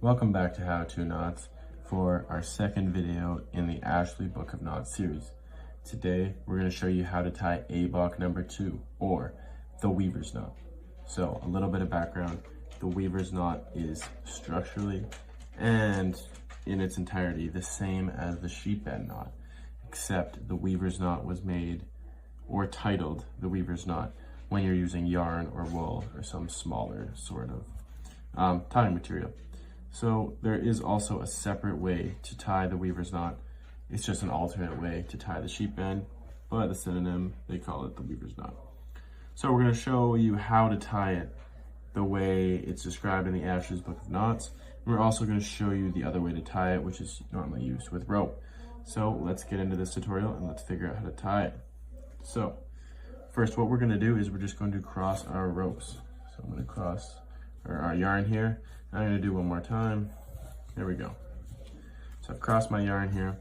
Welcome back to How To Knots for our second video in the Ashley Book of Knots series. Today we're going to show you how to tie ABOK number 2, or the weaver's knot. So a little bit of background: the weaver's knot is structurally and in its entirety the same as the sheep bend knot, except the weaver's knot was made or titled the weaver's knot when you're using yarn or wool or some smaller sort of tying material. So there is also a separate way to tie the weaver's knot. It's just an alternate way to tie the sheep bend, but the synonym, they call it the weaver's knot. So we're going to show you how to tie it the way it's described in the Ashley's Book of Knots. And we're also going to show you the other way to tie it, which is normally used with rope. So let's get into this tutorial and let's figure out how to tie it. So first, what we're going to do is we're just going to cross our ropes. So I'm going to cross our yarn here. I'm going to do one more time. There we go. So I've crossed my yarn here,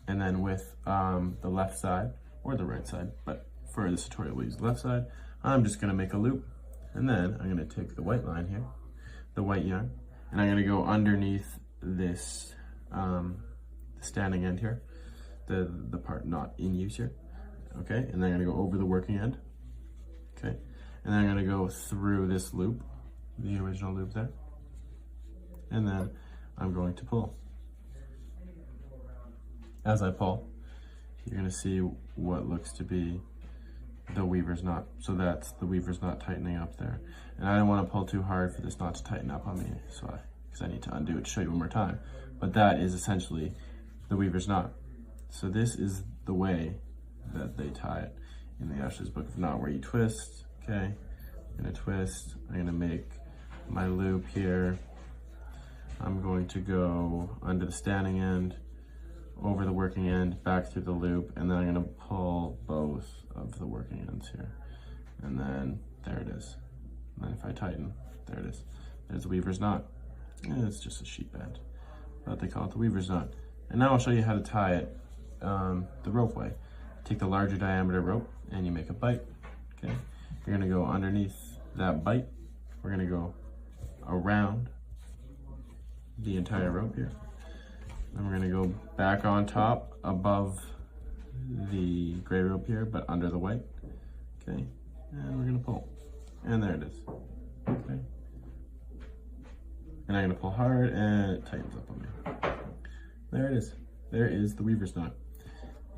and then with the left side or the right side, but for this tutorial we'll use the left side, I'm just going to make a loop, and then I'm going to take the white line here, the white yarn, and I'm going to go underneath this standing end here, the part not in use here, okay, and then I'm going to go over the working end, okay, and then I'm going to go through this loop, the original loop there, and then I'm going to pull. As I pull, you're going to see what looks to be the weaver's knot. So that's the weaver's knot tightening up there. And I don't want to pull too hard for this knot to tighten up on me, because I need to undo it to show you one more time. But that is essentially the weaver's knot. So this is the way that they tie it in the Ashley's Book of Knot, where you twist. Okay, I'm going to twist. I'm going to make my loop here. I'm going to go under the standing end, over the working end, back through the loop, and then I'm going to pull both of the working ends here. And then there it is. And then if I tighten, there it is. There's the weaver's knot. And it's just a sheep bend, but they call it the weaver's knot. And now I'll show you how to tie it the rope way. Take the larger diameter rope and you make a bite. Okay, you're going to go underneath that bite. We're going to go around the entire rope here. Then we're going to go back on top above the gray rope here, but under the white. Okay, and we're going to pull. And there it is. Okay. And I'm going to pull hard and it tightens up on me. There it is. There is the weaver's knot.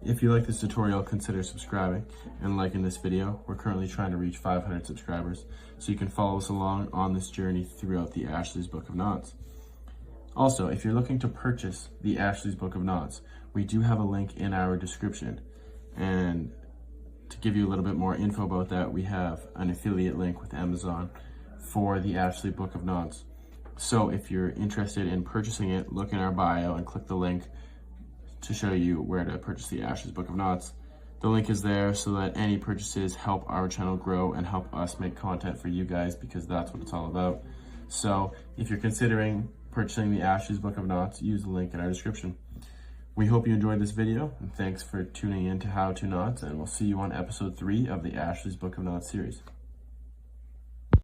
If you like this tutorial, consider subscribing and liking this video. We're currently trying to reach 500 subscribers, so you can follow us along on this journey throughout the Ashley's Book of Knots. Also, if you're looking to purchase the Ashley's Book of Knots, we do have a link in our description. And to give you a little bit more info about that, we have an affiliate link with Amazon for the Ashley Book of Knots. So if you're interested in purchasing it, look in our bio and click the link to show you where to purchase the Ashley's Book of Knots. The link is there so that any purchases help our channel grow and help us make content for you guys, because that's what it's all about. So if you're considering purchasing the Ashley's Book of Knots, use the link in our description. We hope you enjoyed this video, and thanks for tuning in to How To Knots, and we'll see you on episode 3 of the Ashley's Book of Knots series.